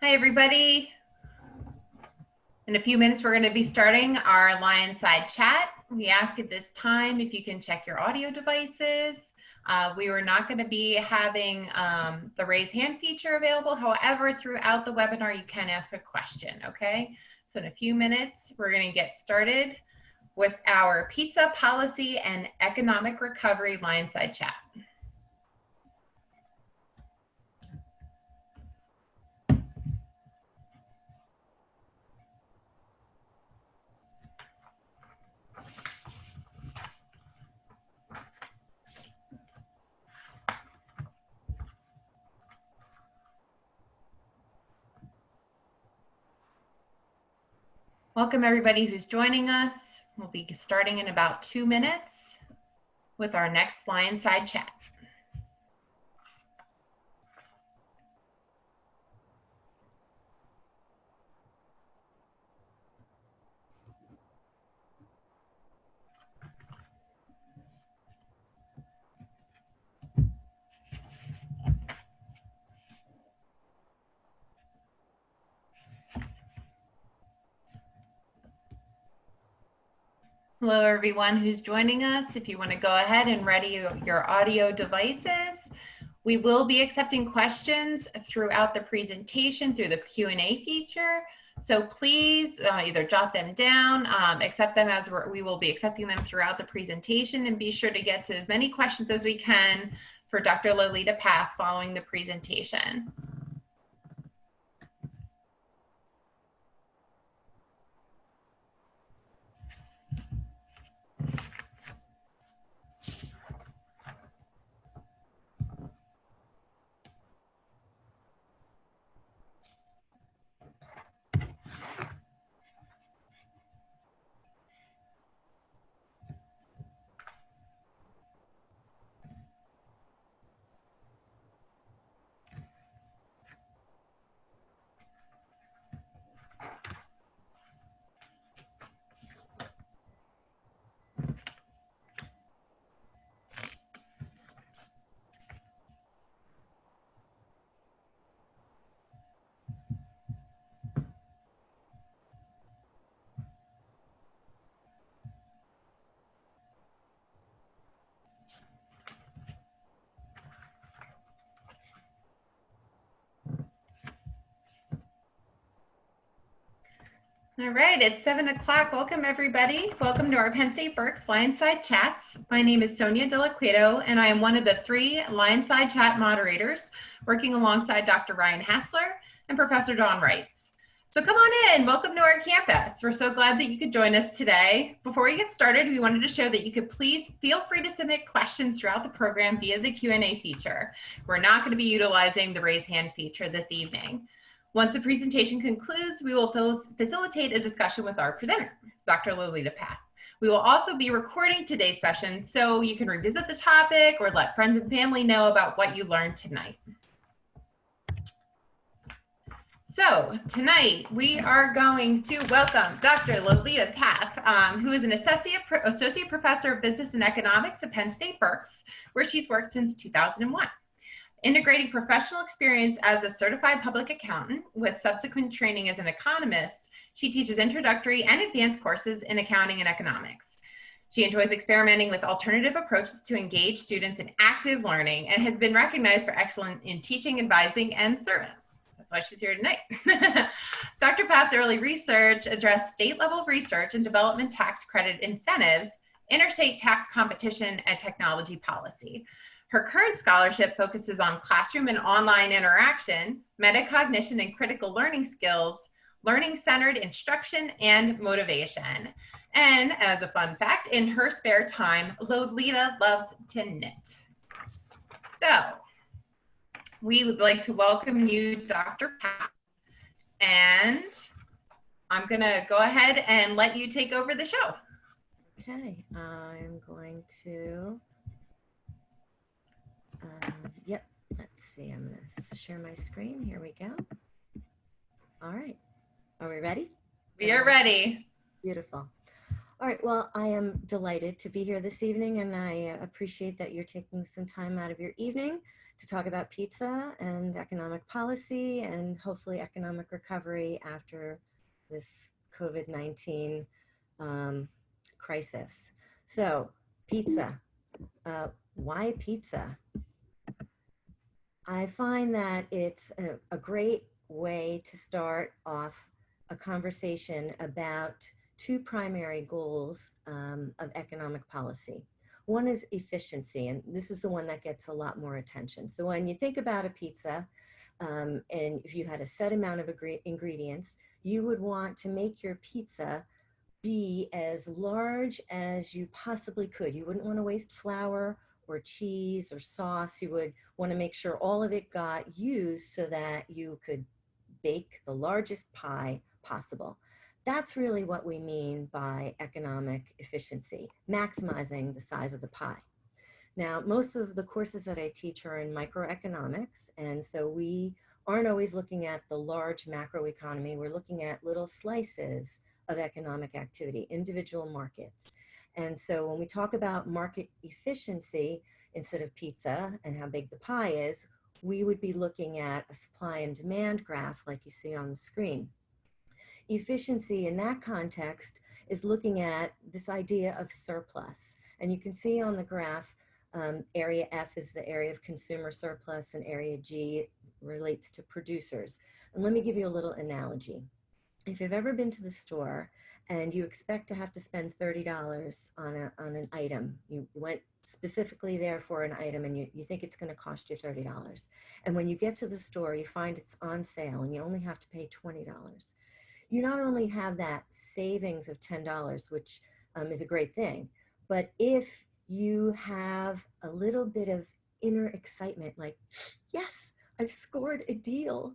Hi, everybody. In a few minutes, we're going to be starting our LionSide chat. We ask at this time if you can check your audio devices. We were not going to be having the raise hand feature available. However, throughout the webinar, you can ask a question, okay? So in a few minutes, we're going to get started with our pizza policy and economic recovery LionSide chat. Welcome everybody who's joining us. We'll be starting in about 2 minutes with our next LionSide chat. Hello, everyone who's joining us. If you want to go ahead and ready your audio devices, we will be accepting questions throughout the presentation through the Q&A feature. So please either jot them down, accept them as we will be accepting them throughout the presentation, and be sure to get to as many questions as we can for Dr. Lolita Paff following the presentation. All right, it's 7 o'clock. Welcome, everybody. Welcome to our Penn State Berks LionSide Chats. My name is Sonia Delaqueto, and I am one of the 3 LionSide Chat moderators working alongside Dr. Ryan Hassler and Professor John Wrights. So come on in. Welcome to our campus. We're so glad that you could join us today. Before we get started, we wanted to show that you could please feel free to submit questions throughout the program via the Q&A feature. We're not going to be utilizing the raise hand feature this evening. Once the presentation concludes, we will facilitate a discussion with our presenter, Dr. Lolita Paff. We will also be recording today's session so you can revisit the topic or let friends and family know about what you learned tonight. So tonight we are going to welcome Dr. Lolita Paff, who is an associate professor of business and economics at Penn State Berks, where she's worked since 2001. Integrating professional experience as a certified public accountant with subsequent training as an economist, she teaches introductory and advanced courses in accounting and economics. She enjoys experimenting with alternative approaches to engage students in active learning and has been recognized for excellence in teaching, advising, and service. That's why she's here tonight. Dr. Paff's early research addressed state-level research and development tax credit incentives, interstate tax competition, and technology policy. Her current scholarship focuses on classroom and online interaction, metacognition and critical learning skills, learning-centered instruction, and motivation. And as a fun fact, in her spare time, Lolita loves to knit. So we would like to welcome you, Dr. Paff. And I'm gonna go ahead and let you take over the show. Okay, I'm going to yep, let's see, I'm going to share my screen. Here we go. All right, are we ready? We are ready. Beautiful. All right, well, I am delighted to be here this evening, and I appreciate that you're taking some time out of your evening to talk about pizza and economic policy and hopefully economic recovery after this COVID-19 crisis. So pizza, why pizza? I find that it's a great way to start off a conversation about two primary goals of economic policy. One is efficiency, and this is the one that gets a lot more attention. So when you think about a pizza, and if you had a set amount of ingredients, you would want to make your pizza be as large as you possibly could. You wouldn't want to waste flour or cheese or sauce. You would want to make sure all of it got used so that you could bake the largest pie possible. That's really what we mean by economic efficiency, maximizing the size of the pie. Now, most of the courses that I teach are in microeconomics, and so we aren't always looking at the large macroeconomy. We're looking at little slices of economic activity, individual markets. And so when we talk about market efficiency, instead of pizza and how big the pie is, we would be looking at a supply and demand graph like you see on the screen. Efficiency in that context is looking at this idea of surplus. And you can see on the graph, area F is the area of consumer surplus and area G relates to producers. And let me give you a little analogy. If you've ever been to the store and you expect to have to spend $30 on an item, you went specifically there for an item and you think it's going to cost you $30. And when you get to the store, you find it's on sale and you only have to pay $20. You not only have that savings of $10, which is a great thing, but if you have a little bit of inner excitement, like, yes, I've scored a deal.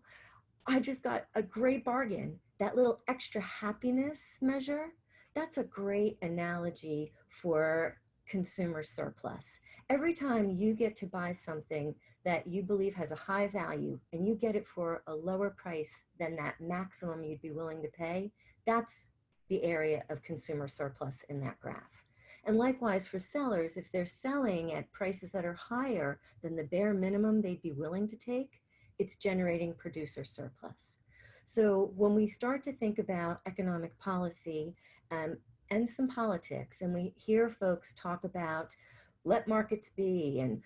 I just got a great bargain. That little extra happiness measure, that's a great analogy for consumer surplus. Every time you get to buy something that you believe has a high value and you get it for a lower price than that maximum you'd be willing to pay, that's the area of consumer surplus in that graph. And likewise for sellers, if they're selling at prices that are higher than the bare minimum they'd be willing to take, it's generating producer surplus. So when we start to think about economic policy and some politics, and we hear folks talk about let markets be, and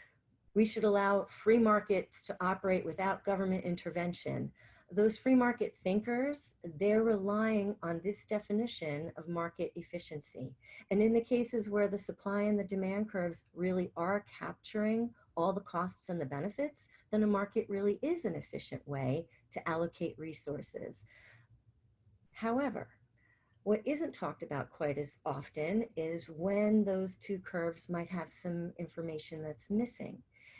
we should allow free markets to operate without government intervention, those free market thinkers, they're relying on this definition of market efficiency. And in the cases where the supply and the demand curves really are capturing all the costs and the benefits, then a market really is an efficient way to allocate resources. However, what isn't talked about quite as often is when those two curves might have some information that's missing.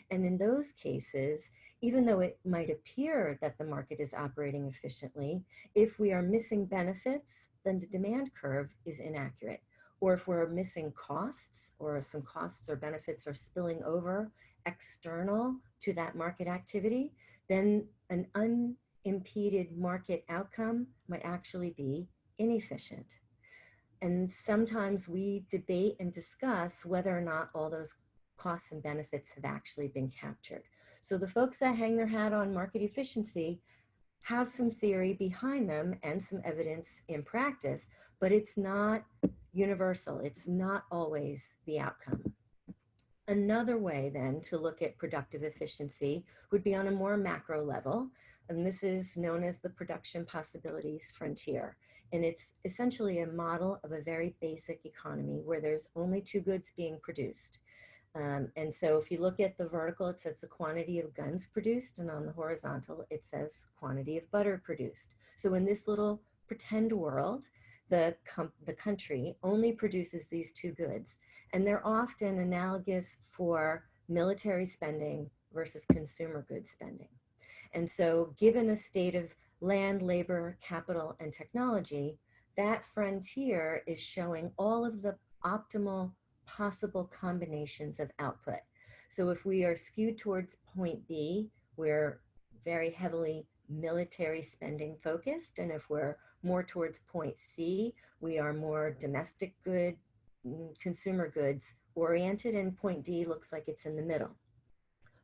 And in those cases, even though it might appear that the market is operating efficiently, if we are missing benefits, then the demand curve is inaccurate. Or if we're missing costs, or some costs or benefits are spilling over external to that market activity, then an unimpeded market outcome might actually be inefficient. And sometimes we debate and discuss whether or not all those costs and benefits have actually been captured. So the folks that hang their hat on market efficiency have some theory behind them and some evidence in practice, but it's not universal. It's not always the outcome. Another way then to look at productive efficiency would be on a more macro level, and this is known as the production possibilities frontier. And it's essentially a model of a very basic economy where there's only two goods being produced. And so if you look at the vertical, it says the quantity of guns produced, and on the horizontal, it says quantity of butter produced. So in this little pretend world, the country only produces these two goods, and they're often analogous for military spending versus consumer goods spending. And so given a state of land, labor, capital, and technology, that frontier is showing all of the optimal possible combinations of output. So if we are skewed towards point B, we're very heavily military spending focused. And if we're more towards point C, we are more domestic good, consumer goods oriented, and point D looks like it's in the middle.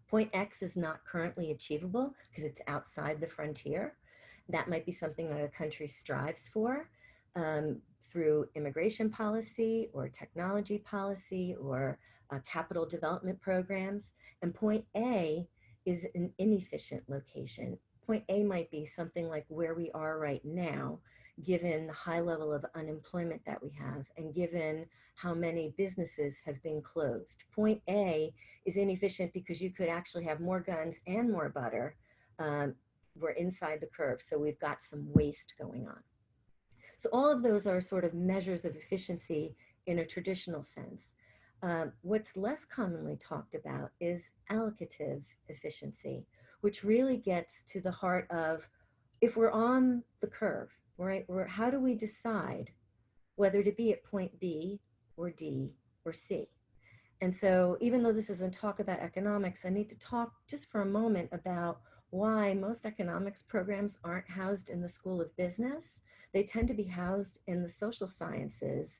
Point X is not currently achievable because it's outside the frontier. That might be something that a country strives for through immigration policy or technology policy or capital development programs. And point A is an inefficient location. Point A might be something like where we are right now, given the high level of unemployment that we have and given how many businesses have been closed. Point A is inefficient because you could actually have more guns and more butter. We're inside the curve, so we've got some waste going on. So all of those are sort of measures of efficiency in a traditional sense. What's less commonly talked about is allocative efficiency, which really gets to the heart of if we're on the curve, right? How do we decide whether to be at point B or D or C? And so even though this isn't talk about economics, I need to talk just for a moment about why most economics programs aren't housed in the School of Business. They tend to be housed in the social sciences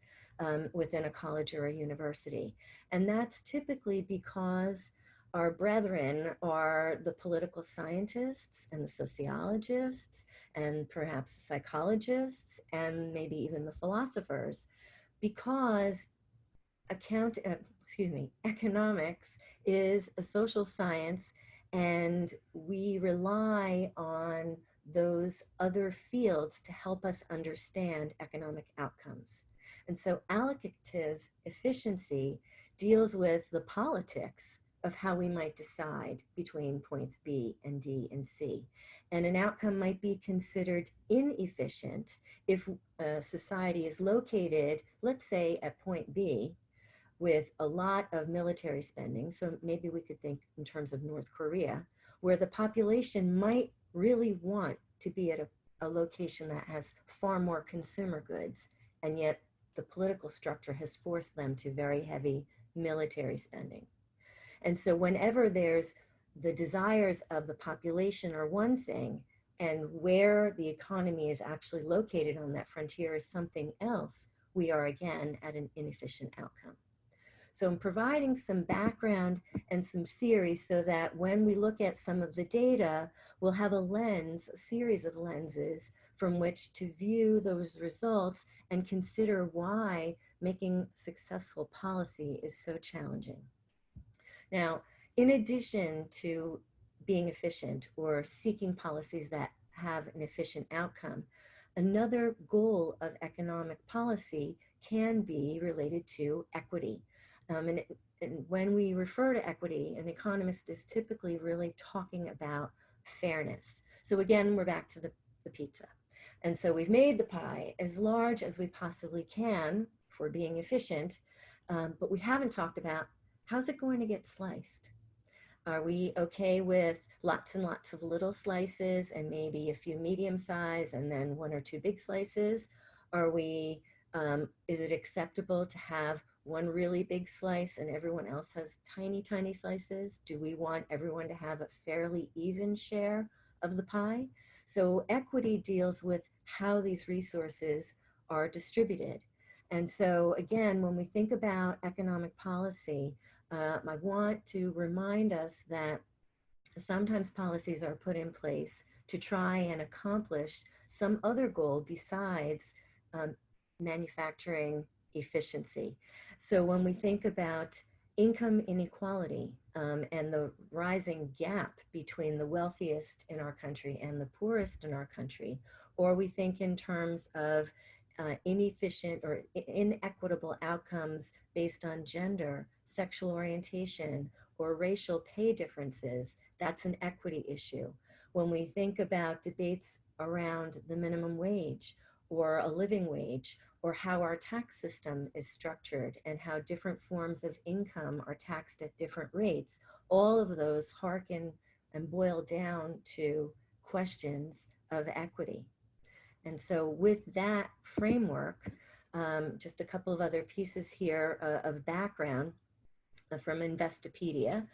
within a college or a university. And that's typically because our brethren are the political scientists and the sociologists and perhaps the psychologists and maybe even the philosophers, because economics is a social science, and we rely on those other fields to help us understand economic outcomes. And so allocative efficiency deals with the politics of how we might decide between points B and D and C. And an outcome might be considered inefficient if a society is located, let's say, at point B, with a lot of military spending. So maybe we could think in terms of North Korea, where the population might really want to be at a location that has far more consumer goods, and yet the political structure has forced them to very heavy military spending. And so whenever there's the desires of the population are one thing, and where the economy is actually located on that frontier is something else, we are again at an inefficient outcome. So I'm providing some background and some theory so that when we look at some of the data, we'll have a lens, a series of lenses from which to view those results and consider why making successful policy is so challenging. Now, in addition to being efficient or seeking policies that have an efficient outcome, another goal of economic policy can be related to equity. And when we refer to equity, an economist is typically really talking about fairness. So again, we're back to the pizza. And so we've made the pie as large as we possibly can for being efficient, but we haven't talked about how's it going to get sliced. Are we okay with lots and lots of little slices and maybe a few medium size and then one or two big slices? Are we, is it acceptable to have one really big slice and everyone else has tiny, tiny slices? Do we want everyone to have a fairly even share of the pie? So equity deals with how these resources are distributed. And so again, when we think about economic policy, I want to remind us that sometimes policies are put in place to try and accomplish some other goal besides manufacturing efficiency. So when we think about income inequality and the rising gap between the wealthiest in our country and the poorest in our country, or we think in terms of inefficient or inequitable outcomes based on gender, sexual orientation, or racial pay differences, that's an equity issue. When we think about debates around the minimum wage or a living wage, or how our tax system is structured and how different forms of income are taxed at different rates, all of those hearken and boil down to questions of equity. And so with that framework, just a couple of other pieces here of background from Investopedia,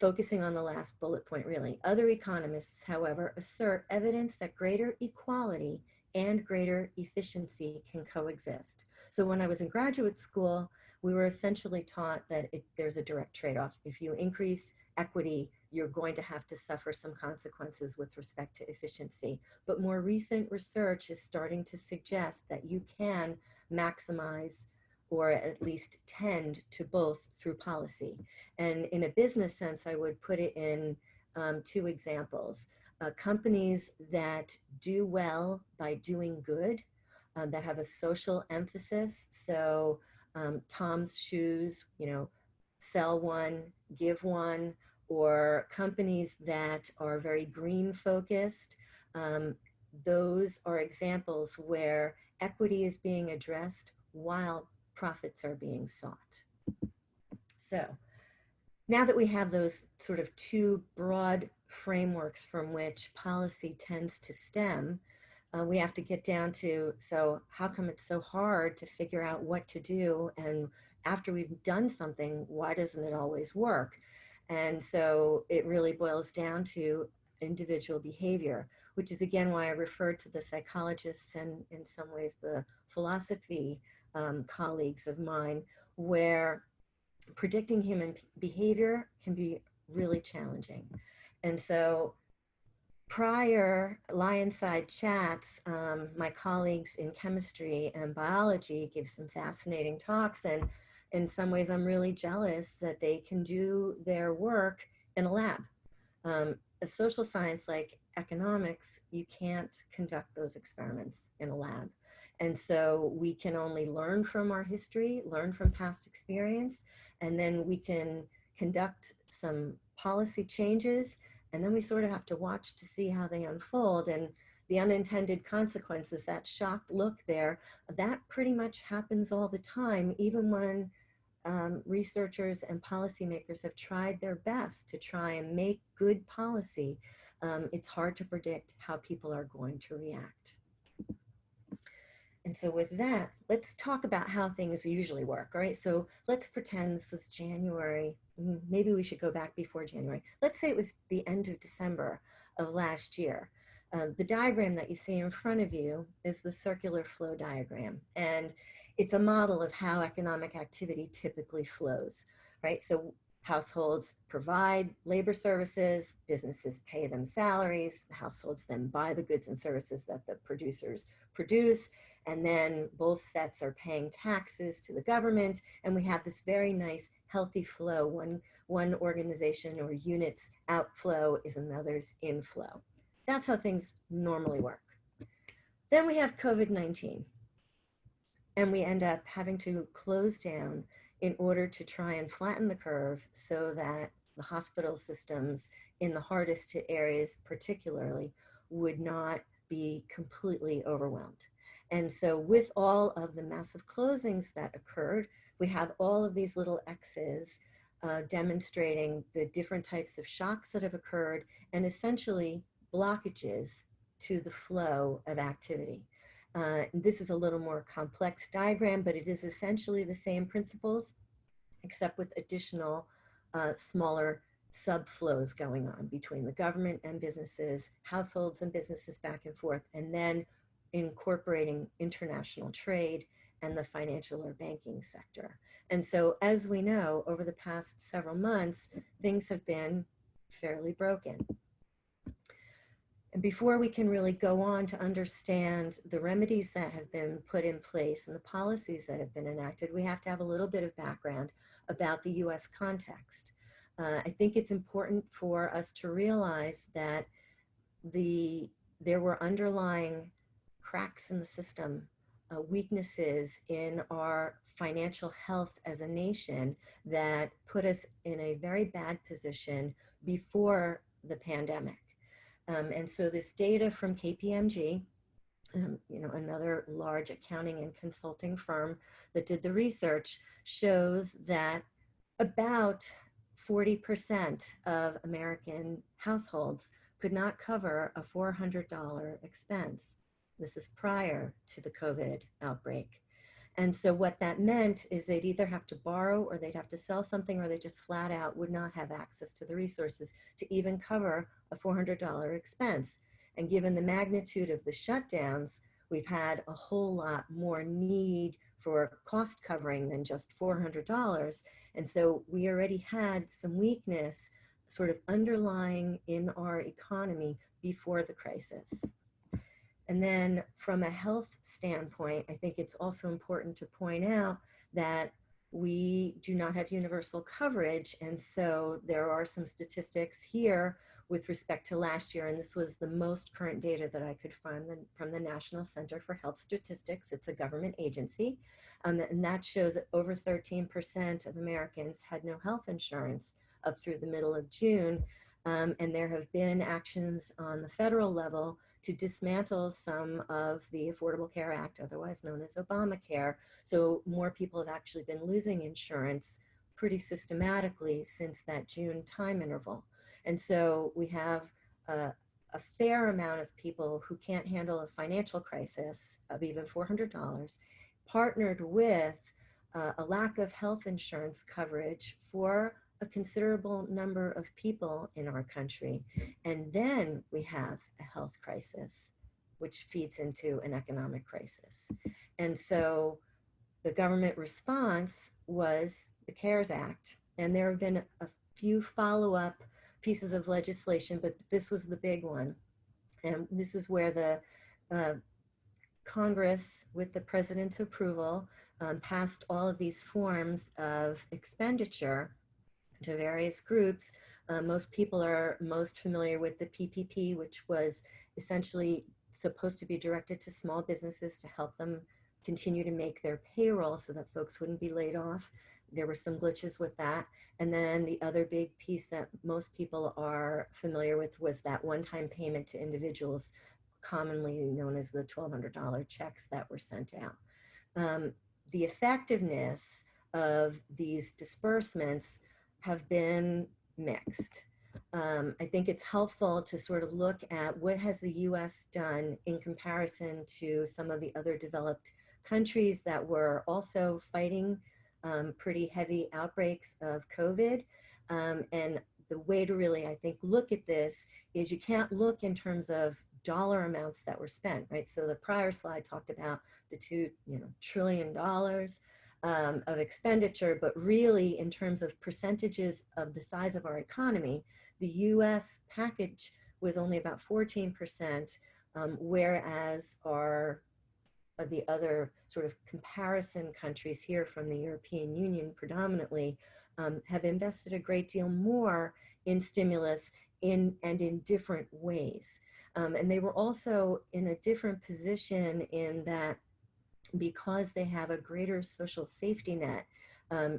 focusing on the last bullet point really. Other economists, however, assert evidence that greater equality and greater efficiency can coexist. So when I was in graduate school, we were essentially taught that there's a direct trade-off. If you increase equity, you're going to have to suffer some consequences with respect to efficiency. But more recent research is starting to suggest that you can maximize or at least tend to both through policy. And in a business sense, I would put it in two examples. Companies that do well by doing good, that have a social emphasis. So Tom's Shoes, sell one, give one, or companies that are very green focused. Those are examples where equity is being addressed while profits are being sought. So now that we have those sort of two broad frameworks from which policy tends to stem, we have to get down to, so how come it's so hard to figure out what to do? And after we've done something, why doesn't it always work? And so it really boils down to individual behavior, which is again why I referred to the psychologists and in some ways the philosophy colleagues of mine, where predicting human behavior can be really challenging. And so prior LionSide chats, my colleagues in chemistry and biology give some fascinating talks, and in some ways I'm really jealous that they can do their work in a lab. A social science like economics, you can't conduct those experiments in a lab. And so we can only learn from our history, learn from past experience, and then we can conduct some policy changes, and then we sort of have to watch to see how they unfold. And the unintended consequences, that shocked look there, that pretty much happens all the time, even when researchers and policymakers have tried their best to try and make good policy. It's hard to predict how people are going to react. And so with that, let's talk about how things usually work, all right? So let's pretend this was January. Maybe we should go back before January. Let's say it was the end of December of last year. The diagram that you see in front of you is the circular flow diagram. And it's a model of how economic activity typically flows, right? So households provide labor services, businesses pay them salaries, households then buy the goods and services that the producers produce, and then both sets are paying taxes to the government, and we have this very nice healthy flow. One organization or unit's outflow is another's inflow. That's how things normally work. Then we have COVID-19, and we end up having to close down in order to try and flatten the curve so that the hospital systems in the hardest hit areas particularly would not be completely overwhelmed. And so with all of the massive closings that occurred, we have all of these little X's demonstrating the different types of shocks that have occurred and essentially blockages to the flow of activity. This is a little more complex diagram, but it is essentially the same principles, except with additional smaller subflows going on between the government and businesses, households and businesses back and forth, and then incorporating international trade and the financial or banking sector. And so, as we know, over the past several months, things have been fairly broken. And before we can really go on to understand the remedies that have been put in place and the policies that have been enacted, we have to have a little bit of background about the US context. I think it's important for us to realize that there were underlying cracks in the system, weaknesses in our financial health as a nation that put us in a very bad position before the pandemic. And so this data from KPMG, another large accounting and consulting firm that did the research, shows that about 40% of American households could not cover a $400 expense. This is prior to the COVID outbreak. And so what that meant is they'd either have to borrow or they'd have to sell something, or they just flat out would not have access to the resources to even cover a $400 expense. And given the magnitude of the shutdowns, we've had a whole lot more need for cost covering than just $400. And so we already had some weakness sort of underlying in our economy before the crisis. And then from a health standpoint, I think it's also important to point out that we do not have universal coverage. And so there are some statistics here with respect to last year. And this was the most current data that I could find from the National Center for Health Statistics. It's a government agency. And that shows that over 13% of Americans had no health insurance up through the middle of June. And there have been actions on the federal level to dismantle some of the Affordable Care Act, otherwise known as Obamacare. So more people have actually been losing insurance pretty systematically since that June time interval. And so we have a fair amount of people who can't handle a financial crisis of even $400, partnered with a lack of health insurance coverage for a considerable number of people in our country. And then we have a health crisis, which feeds into an economic crisis. And so the government response was the CARES Act. And there have been a few follow-up pieces of legislation, but this was the big one. And this is where the Congress, with the president's approval, passed all of these forms of expenditure to various groups. Most people are most familiar with the PPP, which was essentially supposed to be directed to small businesses to help them continue to make their payroll so that folks wouldn't be laid off. There were some glitches with that. And then the other big piece that most people are familiar with was that one-time payment to individuals, commonly known as the $1,200 checks that were sent out. The effectiveness of these disbursements have been mixed. I think it's helpful to sort of look at what has the US done in comparison to some of the other developed countries that were also fighting pretty heavy outbreaks of COVID. And the way to really, I think, look at this is you can't look in terms of dollar amounts that were spent, right? So the prior slide talked about the $2 trillion of expenditure, but really in terms of percentages of the size of our economy, the US package was only about 14%, whereas the other sort of comparison countries here from the European Union predominantly have invested a great deal more in stimulus and in different ways. And they were also in a different position in that because they have a greater social safety net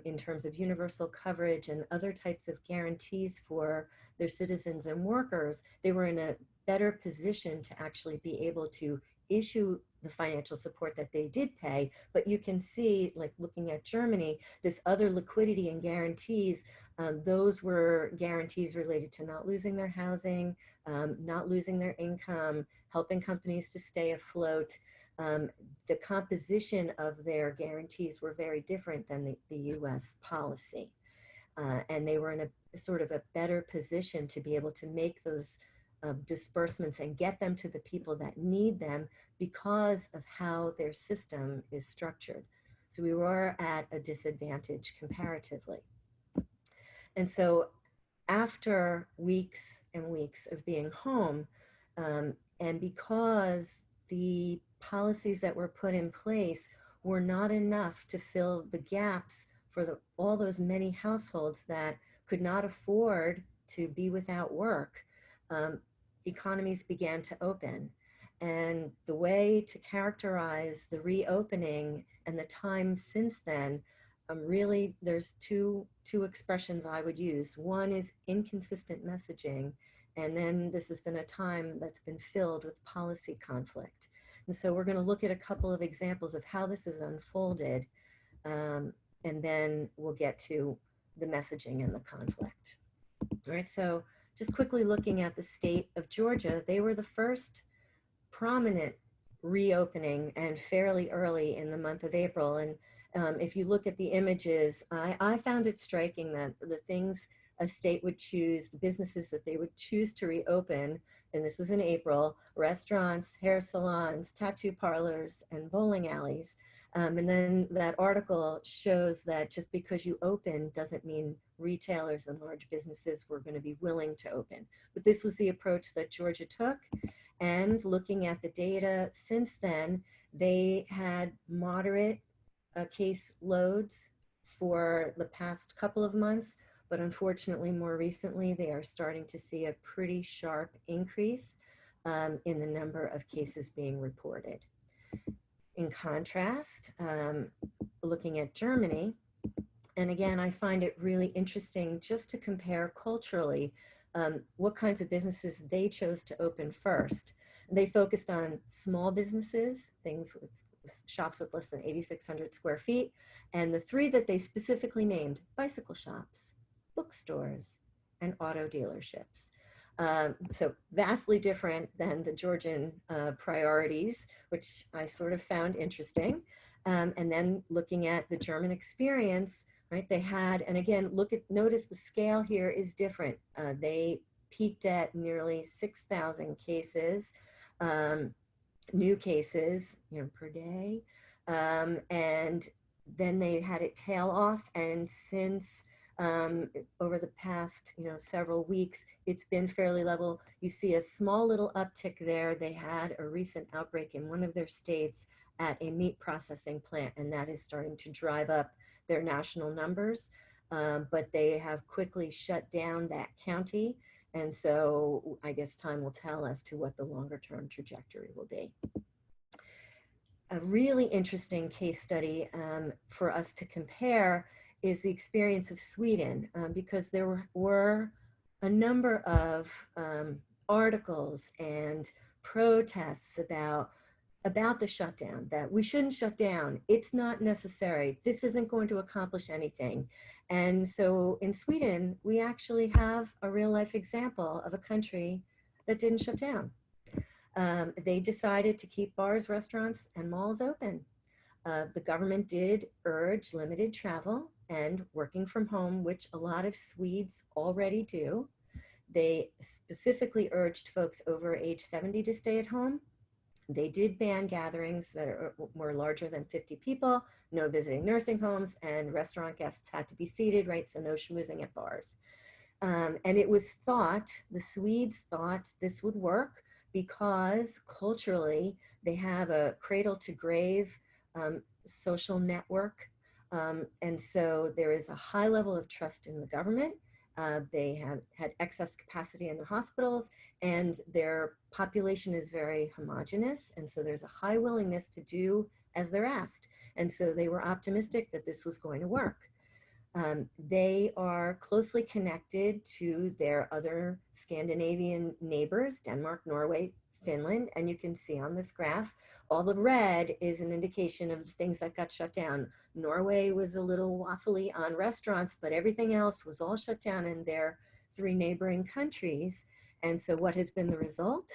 in terms of universal coverage and other types of guarantees for their citizens and workers, they were in a better position to actually be able to issue the financial support that they did pay. But you can see, like looking at Germany, this other liquidity and guarantees, those were guarantees related to not losing their housing, not losing their income, helping companies to stay afloat. The composition of their guarantees were very different than the US policy. And they were in a sort of a better position to be able to make those disbursements and get them to the people that need them because of how their system is structured. So we were at a disadvantage comparatively. And so after weeks and weeks of being home, and because the policies that were put in place were not enough to fill the gaps for all those many households that could not afford to be without work, economies began to open. And the way to characterize the reopening and the time since then, really there's two expressions I would use. One is inconsistent messaging, and then this has been a time that's been filled with policy conflict. And so we're going to look at a couple of examples of how this has unfolded, and then we'll get to the messaging and the conflict. All right, so just quickly looking at the state of Georgia, they were the first prominent reopening and fairly early in the month of April. And if you look at the images, I found it striking that the things a state would choose, the businesses that they would choose to reopen, and this was in April, restaurants, hair salons, tattoo parlors, and bowling alleys. And then that article shows that just because you open doesn't mean retailers and large businesses were going to be willing to open. But this was the approach that Georgia took. And looking at the data since then, they had moderate case loads for the past couple of months, but unfortunately, more recently, they are starting to see a pretty sharp increase in the number of cases being reported. In contrast, looking at Germany, and again, I find it really interesting just to compare culturally what kinds of businesses they chose to open first. They focused on small businesses, things with shops with less than 8,600 square feet, and the three that they specifically named: bicycle shops, bookstores, and auto dealerships. So vastly different than the Georgian priorities, which I sort of found interesting. And then looking at the German experience, right? They had, and again, notice the scale here is different. They peaked at nearly 6,000 cases, new cases, per day. And then they had it tail off. And since over the past, several weeks, it's been fairly level. You see a small little uptick there. They had a recent outbreak in one of their states at a meat processing plant, and that is starting to drive up their national numbers. But they have quickly shut down that county. And so I guess time will tell as to what the longer term trajectory will be. A really interesting case study for us to compare is the experience of Sweden, because there were a number of articles and protests about the shutdown, that we shouldn't shut down. It's not necessary. This isn't going to accomplish anything. And so in Sweden, we actually have a real life example of a country that didn't shut down. They decided to keep bars, restaurants, and malls open. The government did urge limited travel and working from home, which a lot of Swedes already do. They specifically urged folks over age 70 to stay at home. They did ban gatherings that were larger than 50 people, no visiting nursing homes, and restaurant guests had to be seated, right? So no schmoozing at bars. And it was thought, the Swedes thought this would work because culturally they have a cradle to grave social network. And so there is a high level of trust in the government. They have had excess capacity in the hospitals, and their population is very homogenous. And so there's a high willingness to do as they're asked. And so they were optimistic that this was going to work. They are closely connected to their other Scandinavian neighbors, Denmark, Norway, Finland. And you can see on this graph, all the red is an indication of things that got shut down. Norway was a little waffly on restaurants, but everything else was all shut down in their three neighboring countries. And so what has been the result?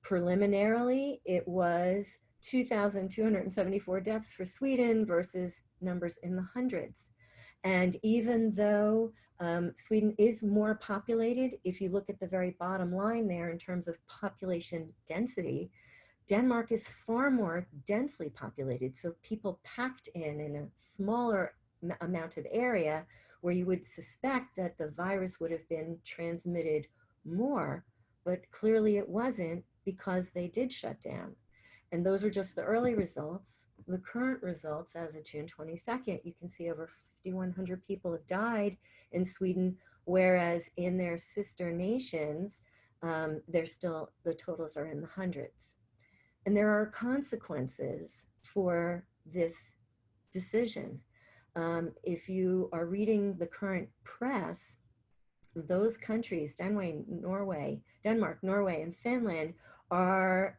Preliminarily, it was 2,274 deaths for Sweden versus numbers in the hundreds. And even though Sweden is more populated, if you look at the very bottom line there in terms of population density, Denmark is far more densely populated. So people packed in a smaller amount of area where you would suspect that the virus would have been transmitted more, but clearly it wasn't because they did shut down. And those are just the early results. The current results as of June 22nd, you can see over 5,100 people have died in Sweden, whereas in their sister nations, the totals are in the hundreds. And there are consequences for this decision. If you are reading the current press, those countries, Denmark, Norway, and Finland, are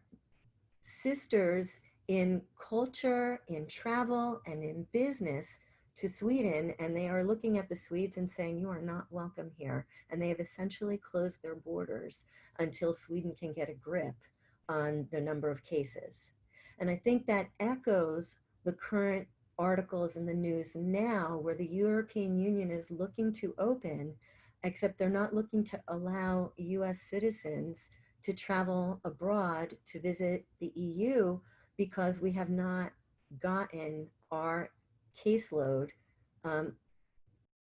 sisters in culture, in travel, and in business to Sweden, and they are looking at the Swedes and saying, you are not welcome here. And they have essentially closed their borders until Sweden can get a grip on the number of cases. And I think that echoes the current articles in the news now, where the European Union is looking to open, except they're not looking to allow US citizens to travel abroad to visit the EU because we have not gotten our caseload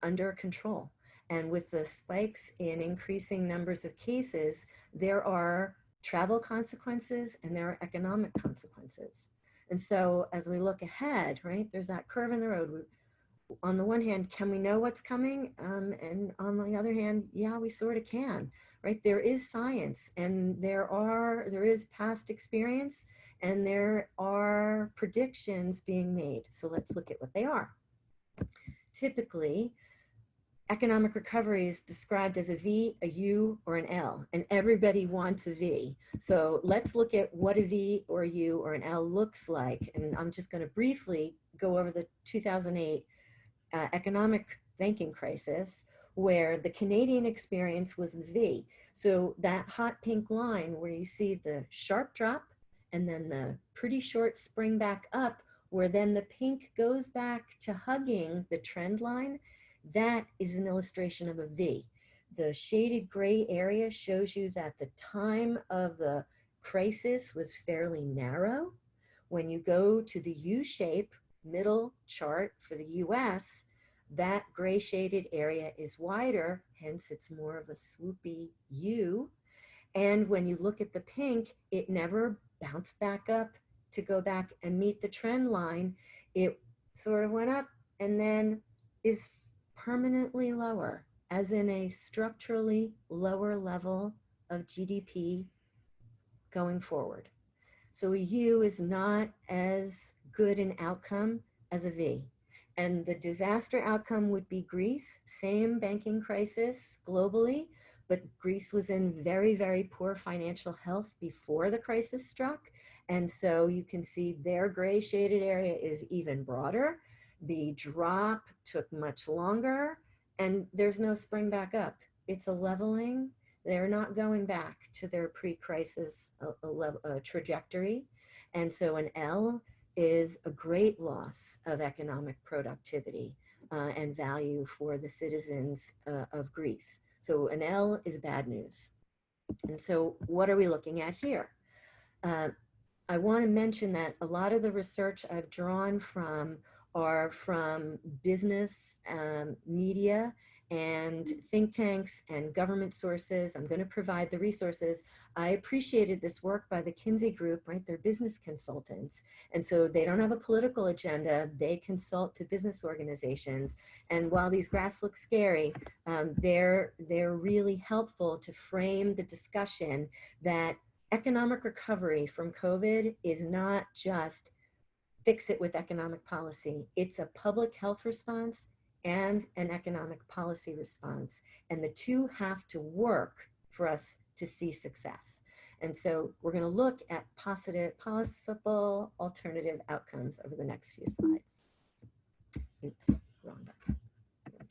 under control. And with the spikes in increasing numbers of cases, there are travel consequences and there are economic consequences. And so as we look ahead, right, there's that curve in the road. On the one hand, can we know what's coming? And on the other hand, yeah, we sort of can, right? There is science and there is past experience and there are predictions being made. So let's look at what they are. Typically, economic recovery is described as a V, a U, or an L, and everybody wants a V. So let's look at what a V or a U or an L looks like. And I'm just going to briefly go over the 2008 economic banking crisis, where the Canadian experience was the V. So that hot pink line where you see the sharp drop and then the pretty short spring back up, where then the pink goes back to hugging the trend line, that is an illustration of a V. The shaded gray area shows you that the time of the crisis was fairly narrow. When you go to the U shape middle chart for the US, that gray shaded area is wider, hence it's more of a swoopy U. And when you look at the pink, it never bounced back up to go back and meet the trend line. It sort of went up and then is permanently lower, as in a structurally lower level of GDP going forward. So a U is not as good an outcome as a V. And the disaster outcome would be Greece, same banking crisis globally, but Greece was in very, very poor financial health before the crisis struck. And so you can see their gray shaded area is even broader. The drop took much longer and there's no spring back up. It's a leveling. They're not going back to their pre-crisis trajectory. And so an L is a great loss of economic productivity and value for the citizens of Greece. So an L is bad news. And so what are we looking at here? I want to mention that a lot of the research I've drawn from are from business, media, and think tanks and government sources. I'm going to provide the resources. I appreciated this work by the Kinsey Group, right? They're business consultants. And so they don't have a political agenda. They consult to business organizations. And while these graphs look scary, they're really helpful to frame the discussion that economic recovery from COVID is not just fix it with economic policy. It's a public health response and an economic policy response. And the two have to work for us to see success. And so we're going to look at possible alternative outcomes over the next few slides. Oops, wrong button. There we go.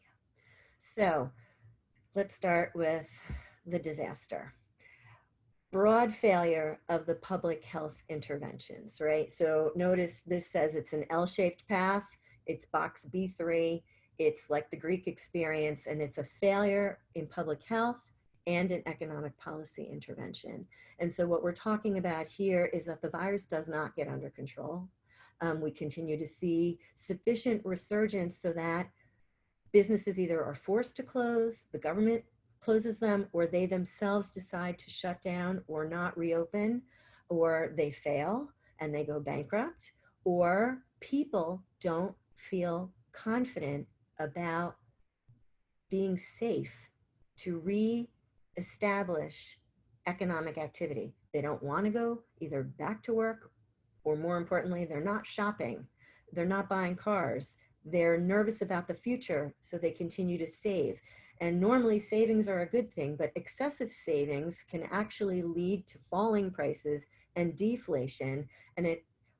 So let's start with the disaster. Broad failure of the public health interventions, right? So notice this says it's an L-shaped path. It's box B3. It's like the Greek experience, and it's a failure in public health and in economic policy intervention. And so what we're talking about here is that the virus does not get under control. We continue to see sufficient resurgence so that businesses either are forced to close, the government closes them, or they themselves decide to shut down or not reopen, or they fail and they go bankrupt, or people don't feel confident about being safe to re-establish economic activity. They don't want to go either back to work, or more importantly, they're not shopping, they're not buying cars, they're nervous about the future, so they continue to save. And normally savings are a good thing, but excessive savings can actually lead to falling prices and deflation. And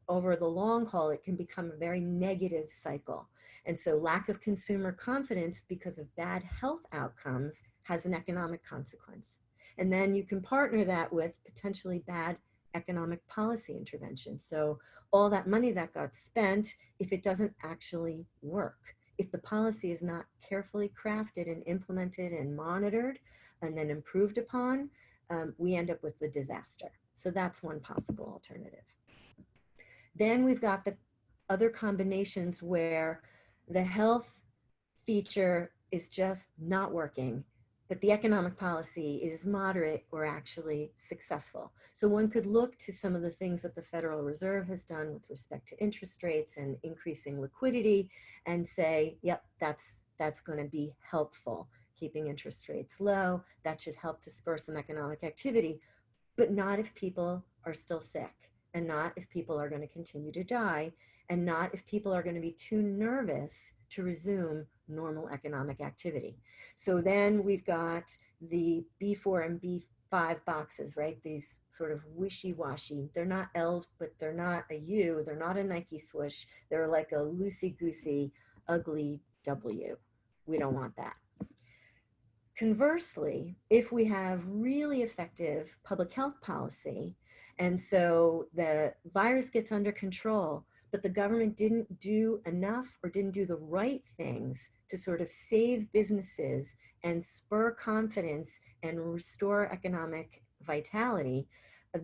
over the long haul, it can become a very negative cycle. And so lack of consumer confidence because of bad health outcomes has an economic consequence. And then you can partner that with potentially bad economic policy intervention. So all that money that got spent, if it doesn't actually work, if the policy is not carefully crafted and implemented and monitored and then improved upon, we end up with the disaster. So that's one possible alternative. Then we've got the other combinations where the health feature is just not working, but the economic policy is moderate or actually successful. So one could look to some of the things that the Federal Reserve has done with respect to interest rates and increasing liquidity and say, yep, that's going to be helpful. Keeping interest rates low, that should help to spur some economic activity, but not if people are still sick, and not if people are going to continue to die, and not if people are going to be too nervous to resume normal economic activity. So then we've got the B4 and B5 boxes, right? These sort of wishy-washy. They're not L's, but they're not a U. They're not a Nike swoosh. They're like a loosey-goosey, ugly W. We don't want that. Conversely, if we have really effective public health policy, and so the virus gets under control, but the government didn't do enough or didn't do the right things to sort of save businesses and spur confidence and restore economic vitality,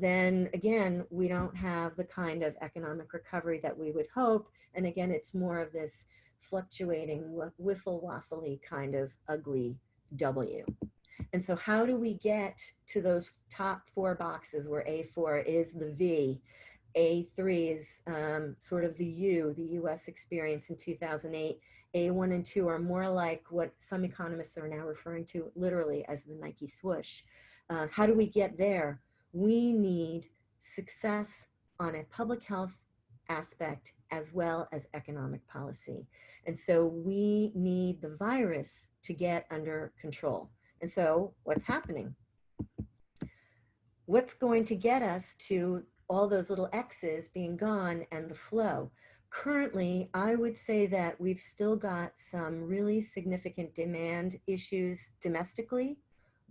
then again, we don't have the kind of economic recovery that we would hope. And again, it's more of this fluctuating, wiffle-waffly kind of ugly W. And so how do we get to those top four boxes where A4 is the V, A3 is sort of the U, the US experience in 2008, A1 and 2 are more like what some economists are now referring to literally as the Nike swoosh. How do we get there? We need success on a public health aspect as well as economic policy. And so we need the virus to get under control. And so what's happening? What's going to get us to all those little X's being gone and the flow? Currently, I would say that we've still got some really significant demand issues domestically,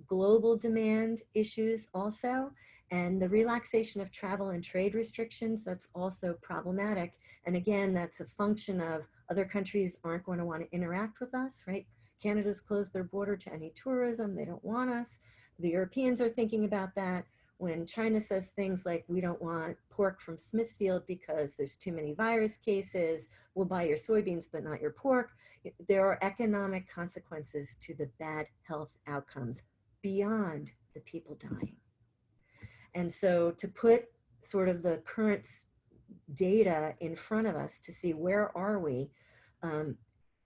global demand issues also, and the relaxation of travel and trade restrictions, that's also problematic. And again, that's a function of other countries aren't going to want to interact with us, right? Canada's closed their border to any tourism. They don't want us. The Europeans are thinking about that. When China says things like, we don't want pork from Smithfield because there's too many virus cases, we'll buy your soybeans, but not your pork. There are economic consequences to the bad health outcomes beyond the people dying. And so to put sort of the current data in front of us to see where are we,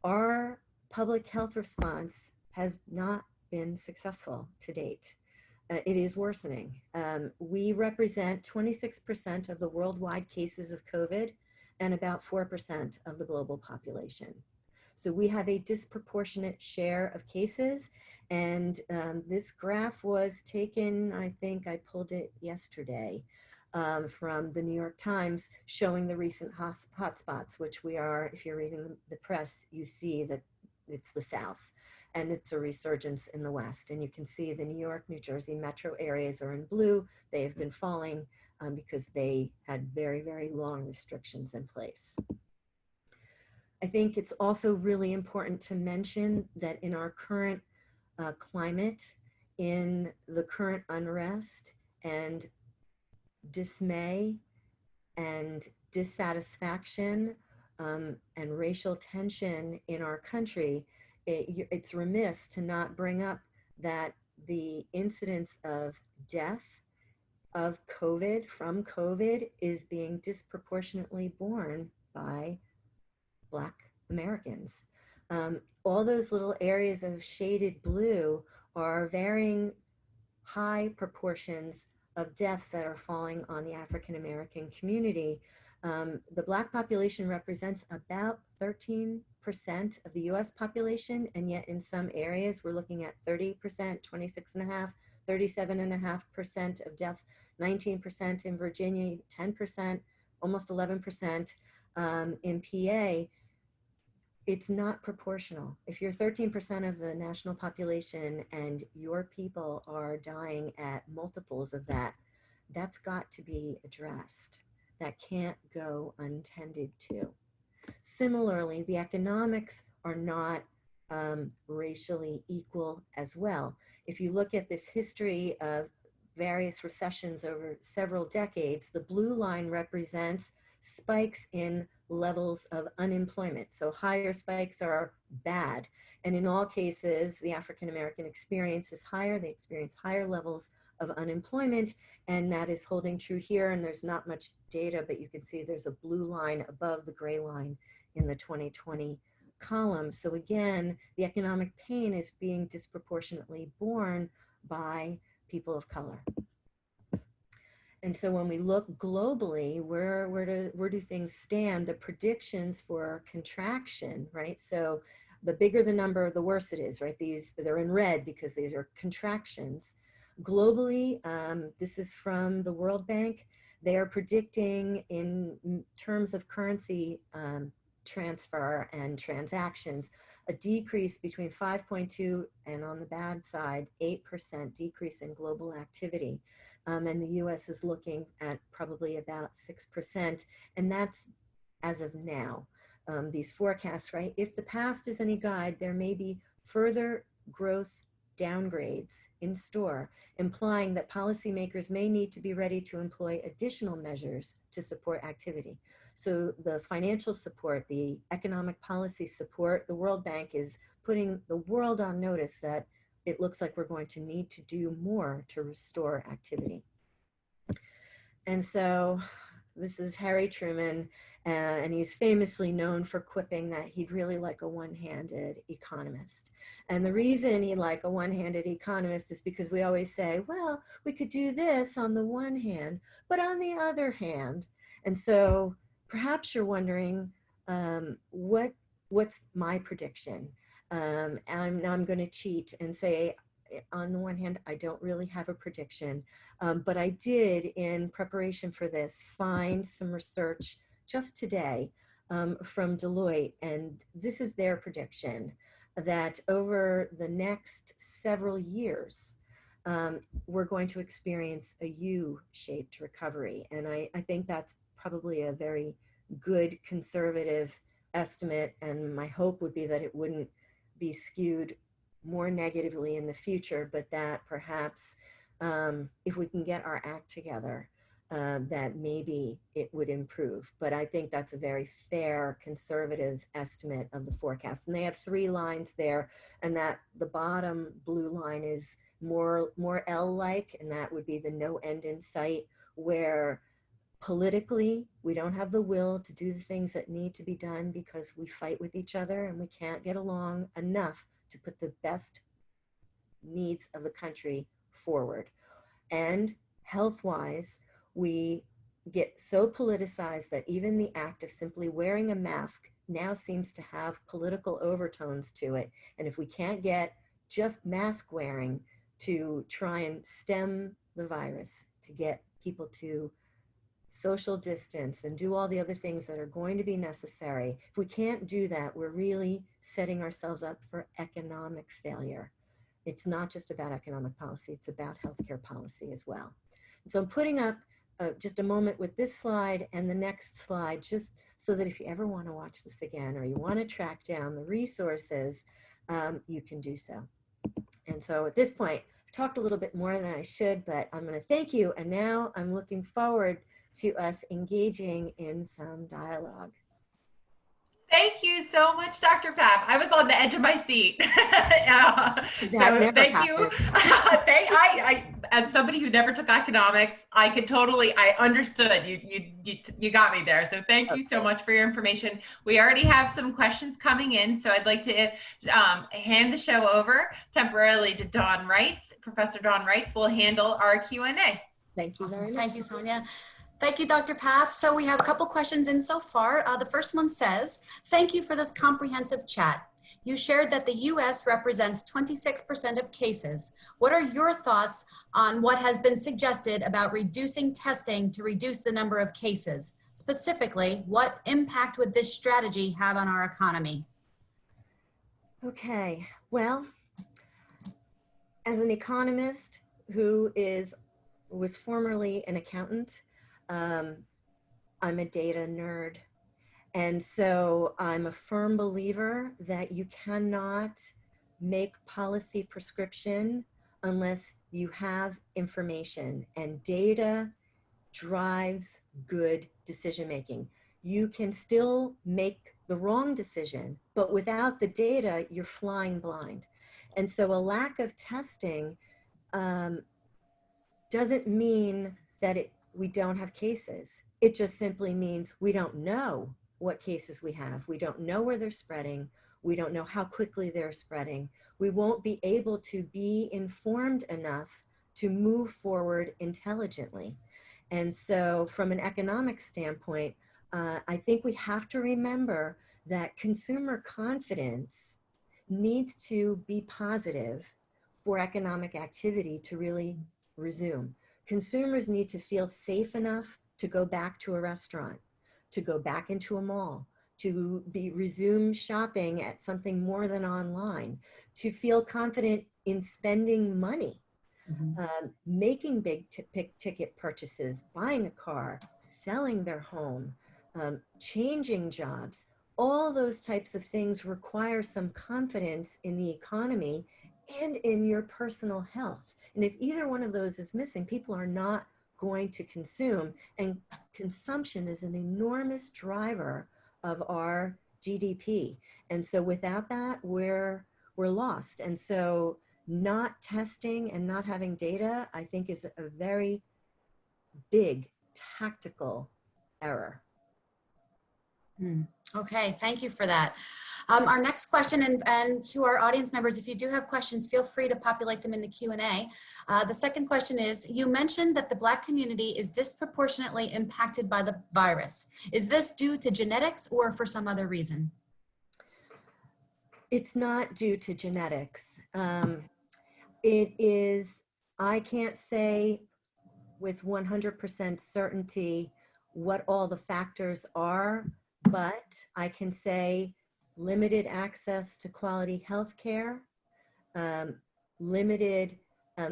our public health response has not been successful to date. It is worsening. We represent 26% of the worldwide cases of COVID and about 4% of the global population. So we have a disproportionate share of cases. And this graph was taken, I think I pulled it yesterday, from the New York Times showing the recent hotspots, which we are, if you're reading the press, you see that it's the South. And it's a resurgence in the West. And you can see the New York, New Jersey metro areas are in blue. They have been falling because they had very, very long restrictions in place. I think it's also really important to mention that in our current climate, in the current unrest and dismay and dissatisfaction and racial tension in our country, it's remiss to not bring up that the incidence of death of COVID from COVID is being disproportionately borne by Black Americans. All those little areas of shaded blue are varying high proportions of deaths that are falling on the African American community. The Black population represents about 13% of the US population, and yet in some areas we're looking at 30%, 26.5%, 37.5% of deaths, 19% in Virginia, 10%, almost 11% in PA. It's not proportional. If you're 13% of the national population and your people are dying at multiples of that, that's got to be addressed. That can't go untended to. Similarly, the economics are not racially equal as well. If you look at this history of various recessions over several decades, the blue line represents spikes in levels of unemployment. So higher spikes are bad. And in all cases, the African American experience is higher. They experience higher levels of unemployment, and that is holding true here. And there's not much data, but you can see there's a blue line above the gray line in the 2020 column. So again, the economic pain is being disproportionately borne by people of color. And so when we look globally, where do things stand? The predictions for contraction, right? So the bigger the number, the worse it is, right? They're in red because these are contractions. Globally, this is from the World Bank. They are predicting in terms of currency transfer and transactions, a decrease between 5.2 and on the bad side, 8% decrease in global activity. And the US is looking at probably about 6%. And that's as of now, these forecasts, right? If the past is any guide, there may be further growth downgrades in store, implying that policymakers may need to be ready to employ additional measures to support activity. So the financial support, the economic policy support, the World Bank is putting the world on notice that it looks like we're going to need to do more to restore activity. And so this is Harry Truman, and he's famously known for quipping that he'd really like a one-handed economist. And the reason he'd like a one-handed economist is because we always say, well, we could do this on the one hand, but on the other hand. And so perhaps you're wondering, what's my prediction? And I'm going to cheat and say, on the one hand, I don't really have a prediction, but I did, in preparation for this, find some research just today from Deloitte, and this is their prediction that over the next several years, we're going to experience a U-shaped recovery. And I think that's probably a very good conservative estimate, and my hope would be that it wouldn't be skewed more negatively in the future, but that perhaps if we can get our act together, that maybe it would improve. But I think that's a very fair conservative estimate of the forecast. And they have 3 lines there, and that the bottom blue line is more L-like, and that would be the no end in sight, where politically we don't have the will to do the things that need to be done because we fight with each other and we can't get along enough to put the best needs of the country forward. And health-wise, we get so politicized that even the act of simply wearing a mask now seems to have political overtones to it. And if we can't get just mask wearing to try and stem the virus, to get people to social distance and do all the other things that are going to be necessary, if we can't do that, we're really setting ourselves up for economic failure. It's not just about economic policy, it's about healthcare policy as well. And so I'm putting up just a moment with this slide and the next slide, just so that if you ever want to watch this again or you want to track down the resources, you can do so. And so at this point, I've talked a little bit more than I should, but I'm going to thank you. And now I'm looking forward to us engaging in some dialogue. Thank you so much, Dr. Paff. I was on the edge of my seat. So thank you. As somebody who never took economics, I understood. You got me there. So thank you so much for your information. We already have some questions coming in, so I'd like to hand the show over temporarily to Dawn Wrights. Professor Dawn Wrights will handle our Q&A. Thank you very much. Thank you, Sonia. Thank you, Dr. Paff. So we have a couple questions in so far. The first one says, thank you for this comprehensive chat. You shared that the US represents 26% of cases. What are your thoughts on what has been suggested about reducing testing to reduce the number of cases? Specifically, what impact would this strategy have on our economy? Okay, well, as an economist who was formerly an accountant, I'm a data nerd. And so I'm a firm believer that you cannot make policy prescription unless you have information, and data drives good decision making. you can still make the wrong decision, but without the data, you're flying blind. And so a lack of testing doesn't mean that we don't have cases. It just simply means we don't know what cases we have. We don't know where they're spreading. We don't know how quickly they're spreading. We won't be able to be informed enough to move forward intelligently. And so from an economic standpoint, I think we have to remember that consumer confidence needs to be positive for economic activity to really resume. Consumers need to feel safe enough to go back to a restaurant, to go back into a mall, to resume shopping at something more than online, to feel confident in spending money, making big ticket purchases, buying a car, selling their home, changing jobs. All those types of things require some confidence in the economy and in your personal health. And if either one of those is missing, people are not going to consume. And consumption is an enormous driver of our GDP. And so without that, we're lost. And so not testing and not having data, I think, is a very big tactical error. Okay, thank you for that. Our next question, and to our audience members, if you do have questions, feel free to populate them in the Q&A. The second question is, you mentioned that the Black community is disproportionately impacted by the virus. Is this due to genetics or for some other reason? It's not due to genetics. It is, I can't say with 100% certainty what all the factors are, but I can say limited access to quality health care, limited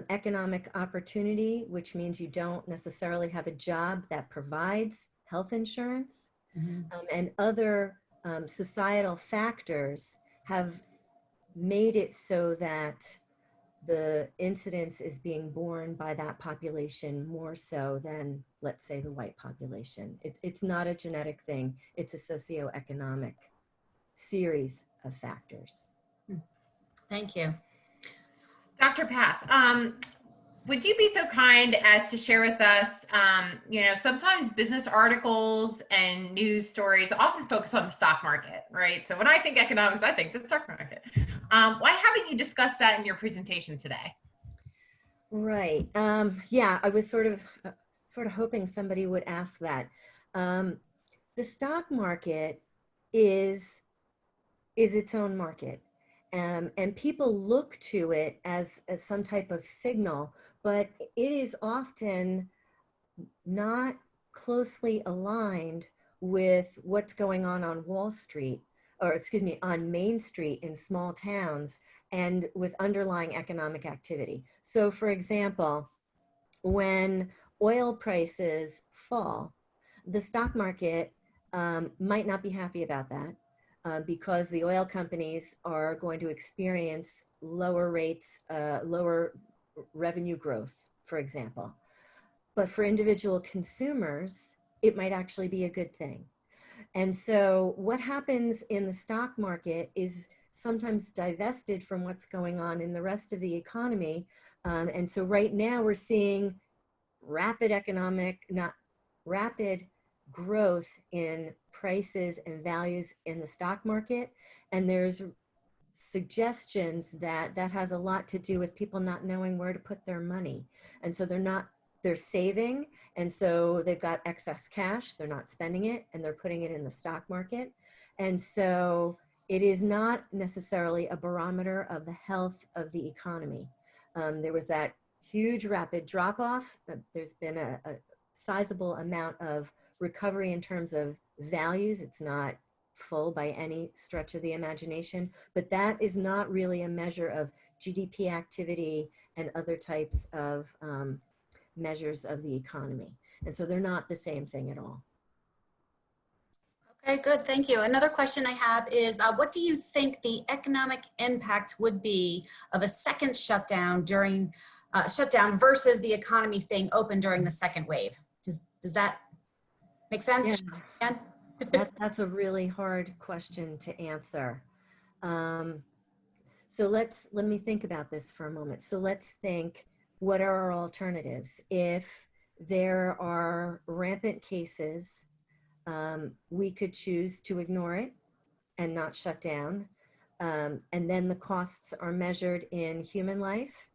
economic opportunity, which means you don't necessarily have a job that provides health insurance, and other societal factors have made it so that the incidence is being borne by that population more so than, let's say, the white population. It's not a genetic thing. It's a socioeconomic series of factors. Thank you. Dr. Paff, would you be so kind as to share with us, sometimes business articles and news stories often focus on the stock market, right? So when I think economics, I think the stock market. Why haven't you discussed that in your presentation today? Right. Yeah, I was sort of hoping somebody would ask that. The stock market is its own market. And people look to it as some type of signal, but it is often not closely aligned with what's going on Wall Street, or excuse me, on Main Street in small towns, and with underlying economic activity. So for example, when oil prices fall, the stock market might not be happy about that. Because the oil companies are going to experience lower rates, lower revenue growth, for example. But for individual consumers, it might actually be a good thing. And so what happens in the stock market is sometimes divested from what's going on in the rest of the economy. And so right now we're seeing rapid growth in prices and values in the stock market. And there's suggestions that that has a lot to do with people not knowing where to put their money. And so they're saving. And so they've got excess cash, they're not spending it, and they're putting it in the stock market. And so it is not necessarily a barometer of the health of the economy. There was that huge rapid drop off. There's been a sizable amount of recovery in terms of values. It's not full by any stretch of the imagination, but that is not really a measure of GDP activity and other types of measures of the economy. And so they're not the same thing at all. Okay, good, thank you. Another question I have is, what do you think the economic impact would be of a second shutdown versus the economy staying open during the second wave? Does that make sense? Yeah. That's a really hard question to answer. So let me think about this for a moment. So let's think, what are our alternatives? If there are rampant cases, we could choose to ignore it and not shut down. And then the costs are measured in human life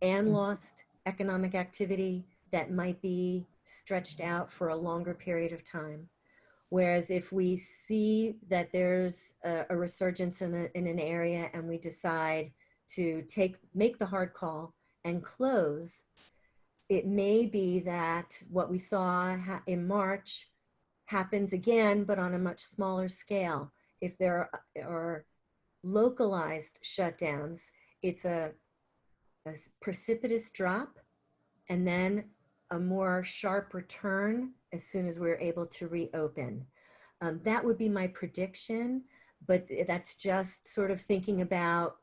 and lost economic activity that might be stretched out for a longer period of time. Whereas if we see that there's a resurgence in an area and we decide to make the hard call and close, it may be that what we saw in March happens again, but on a much smaller scale. If there are localized shutdowns, it's a precipitous drop and then a more sharp return as soon as we're able to reopen. That would be my prediction, but that's just sort of thinking about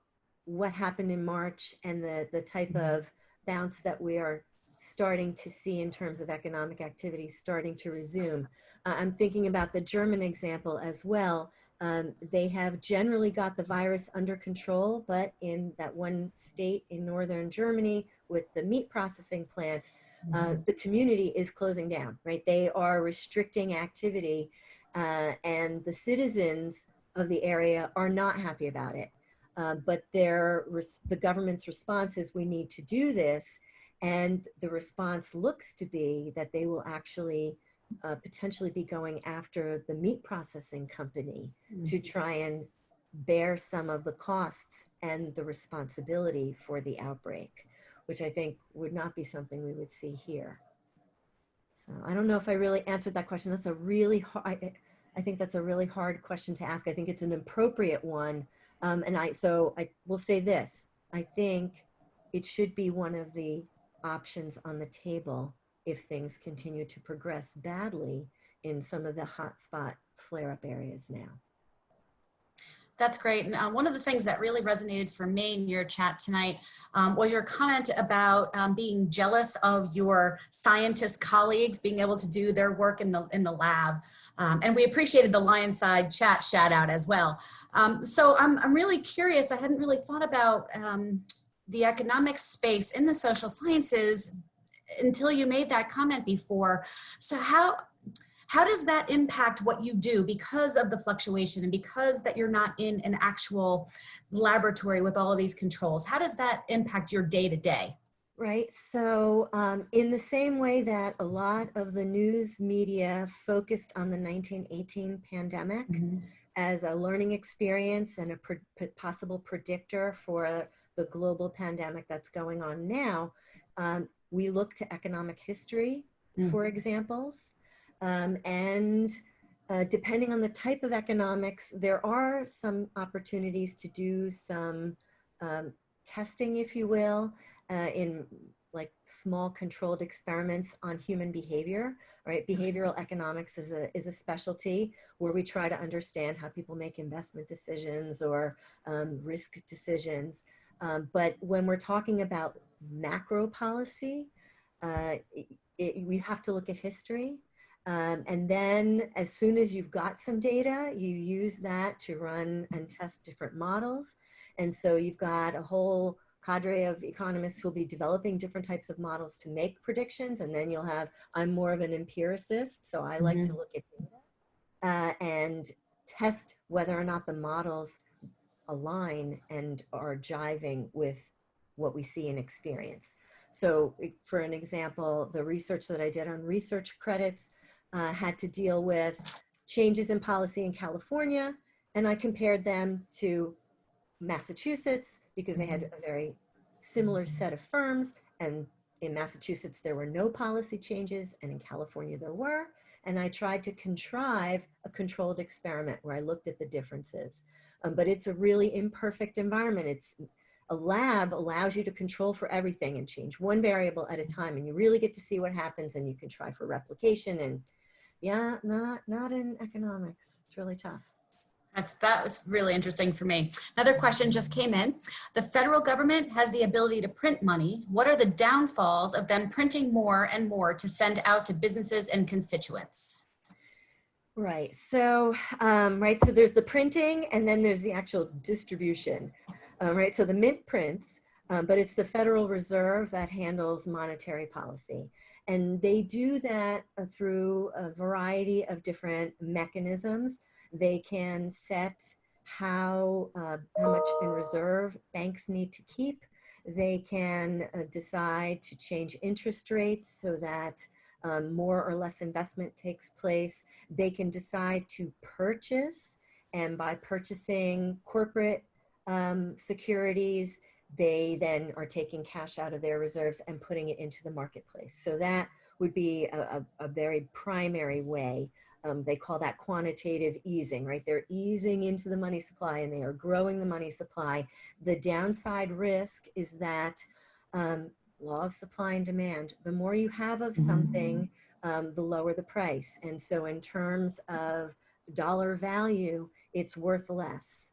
what happened in March and the type of bounce that we are starting to see in terms of economic activity starting to resume. I'm thinking about the German example as well. They have generally got the virus under control, but in that one state in northern Germany with the meat processing plant, the community is closing down, right? They are restricting activity, and the citizens of the area are not happy about it. But the government's response is, we need to do this. And the response looks to be that they will actually potentially be going after the meat processing company to try and bear some of the costs and the responsibility for the outbreak, which I think would not be something we would see here. So I don't know if I really answered that question. That's a really hard, I think that's a really hard question to ask. I think it's an appropriate one. So I will say this, I think it should be one of the options on the table if things continue to progress badly in some of the hotspot flare-up areas now. That's great. And one of the things that really resonated for me in your chat tonight was your comment about being jealous of your scientist colleagues being able to do their work in the lab. And we appreciated the LionSide chat shout out as well. So I'm really curious. I hadn't really thought about the economic space in the social sciences until you made that comment before. So how does that impact what you do because of the fluctuation and because that you're not in an actual laboratory with all of these controls? How does that impact your day to day? Right. So in the same way that a lot of the news media focused on the 1918 pandemic as a learning experience and a possible predictor for the global pandemic that's going on now, we look to economic history for examples. And depending on the type of economics, there are some opportunities to do some testing, if you will, in like small controlled experiments on human behavior, right? Behavioral economics is a specialty where we try to understand how people make investment decisions or risk decisions. But when we're talking about macro policy, we have to look at history. And then as soon as you've got some data, you use that to run and test different models. And so you've got a whole cadre of economists who'll be developing different types of models to make predictions. And then you'll have, I'm more of an empiricist, so I like to look at data and test whether or not the models align and are jiving with what we see in experience. So for an example, the research that I did on research credits had to deal with changes in policy in California, and I compared them to Massachusetts because they had a very similar set of firms, and in Massachusetts there were no policy changes and in California there were, and I tried to contrive a controlled experiment where I looked at the differences. But it's a really imperfect environment. A lab allows you to control for everything and change one variable at a time, and you really get to see what happens, and you can try for replication. And yeah, not in economics. It's really tough. That was really interesting for me. Another question just came in. The federal government has the ability to print money. What are the downfalls of them printing more and more to send out to businesses and constituents? Right. So, right. So there's the printing and then there's the actual distribution. Right. So the mint prints, but it's the Federal Reserve that handles monetary policy. And they do that through a variety of different mechanisms. They can set how much in reserve banks need to keep. They can decide to change interest rates so that more or less investment takes place. They can decide to purchase, and by purchasing corporate securities, they then are taking cash out of their reserves and putting it into the marketplace. So that would be a very primary way. They call that quantitative easing, right? They're easing into the money supply and they are growing the money supply. The downside risk is that law of supply and demand, the more you have of something, the lower the price. And so in terms of dollar value, it's worth less.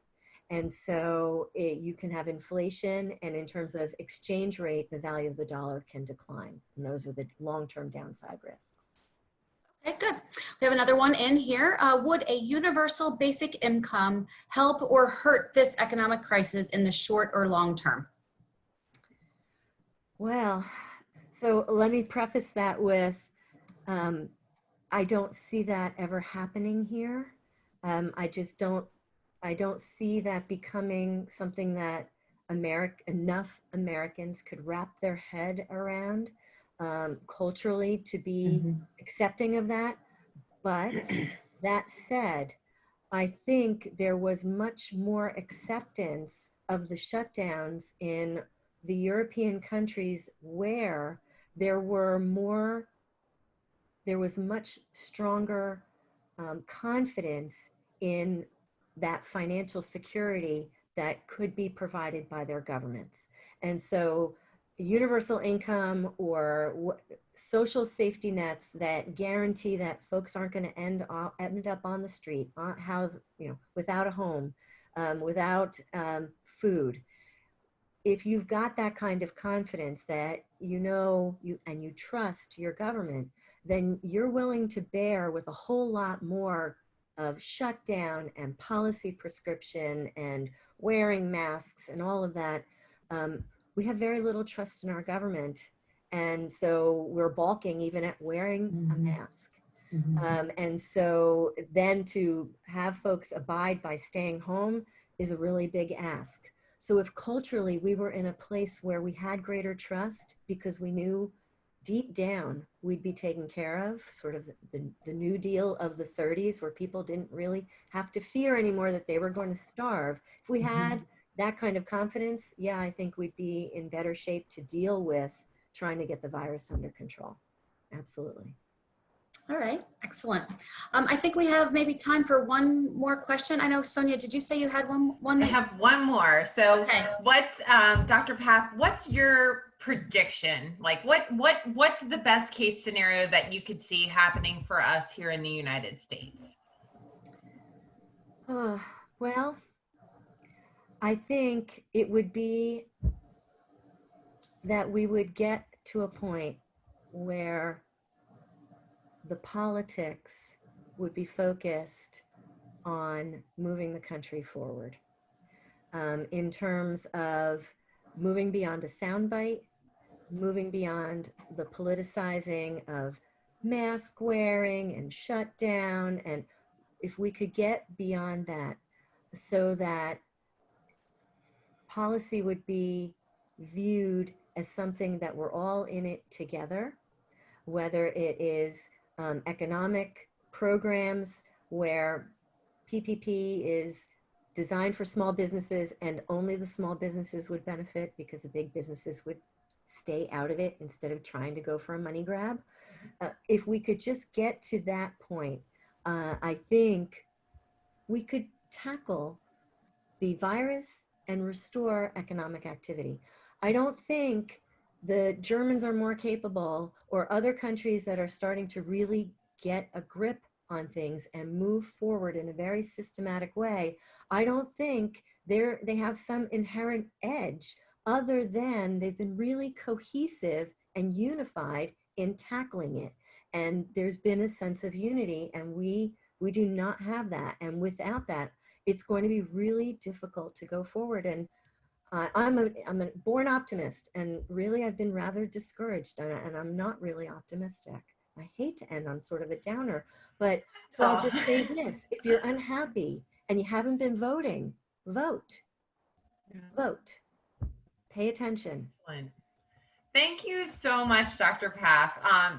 And so you can have inflation, and in terms of exchange rate, the value of the dollar can decline. And those are the long-term downside risks. Okay, good. We have another one in here. Would a universal basic income help or hurt this economic crisis in the short or long term? Well, so let me preface that with, I don't see that ever happening here. I just I don't see that becoming something that enough Americans could wrap their head around culturally to be accepting of that. But that said, I think there was much more acceptance of the shutdowns in the European countries where there were more, there was much stronger confidence in that financial security that could be provided by their governments. And so universal income or social safety nets that guarantee that folks aren't going to end up on the street, without a home, without food. If you've got that kind of confidence that you trust your government, then you're willing to bear with a whole lot more of shutdown and policy prescription and wearing masks and all of that. We have very little trust in our government. And so we're balking even at wearing a mask. And so then to have folks abide by staying home is a really big ask. So if culturally we were in a place where we had greater trust because we knew deep down we'd be taken care of, sort of the New Deal of the 30s, where people didn't really have to fear anymore that they were going to starve. If we had that kind of confidence, yeah, I think we'd be in better shape to deal with trying to get the virus under control. Absolutely. All right, excellent. I think we have maybe time for one more question. I know, Sonia, did you say you had one? I have one more. So okay. What's, Dr. Paff, what's your prediction? Like what's the best case scenario that you could see happening for us here in the United States? Well, I think it would be that we would get to a point where the politics would be focused on moving the country forward in terms of moving beyond a soundbite, moving beyond the politicizing of mask wearing and shutdown. And if we could get beyond that so that policy would be viewed as something that we're all in it together, whether it is economic programs where PPP is designed for small businesses and only the small businesses would benefit because the big businesses would stay out of it instead of trying to go for a money grab. If we could just get to that point, I think we could tackle the virus and restore economic activity. I don't think the Germans are more capable, or other countries that are starting to really get a grip on things and move forward in a very systematic way. I don't think they have some inherent edge other than they've been really cohesive and unified in tackling it. And there's been a sense of unity, and we We do not have that. And without that, it's going to be really difficult to go forward. And I'm a born optimist, and really I've been rather discouraged, and I'm not really optimistic. I hate to end on sort of a downer, but so I'll just say this: if you're unhappy and you haven't been voting, vote, vote, pay attention. Excellent. Thank you so much, Dr. Paff.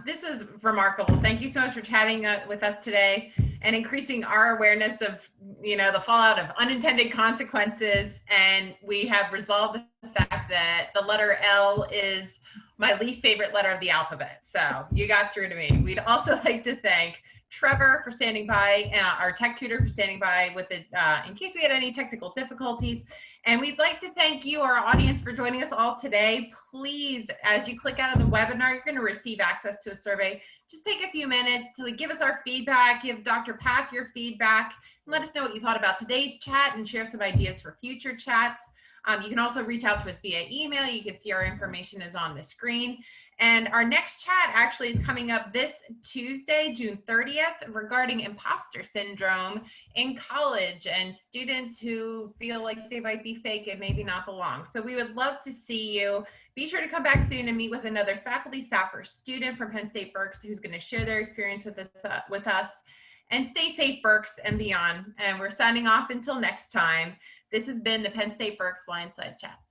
This is remarkable. Thank you so much for chatting with us today and increasing our awareness of, the fallout of unintended consequences. And we have resolved the fact that the letter L is my least favorite letter of the alphabet. So you got through to me. We'd also like to thank Trevor for standing by, our tech tutor for standing by with it in case we had any technical difficulties. And we'd like to thank you, our audience, for joining us all today. Please, as you click out of the webinar, you're going to receive access to a survey. Just take a few minutes to give us our feedback, give Dr. Paff your feedback, and let us know what you thought about today's chat and share some ideas for future chats. You can also reach out to us via email. You can see our information is on the screen. And our next chat actually is coming up this Tuesday, June 30th, regarding imposter syndrome in college and students who feel like they might be fake and maybe not belong. So we would love to see you. Be sure to come back soon and meet with another faculty, staff, or student from Penn State Berks who's going to share their experience with us. And stay safe, Berks and beyond. And we're signing off until next time. This has been the Penn State Berks LionSide Chats.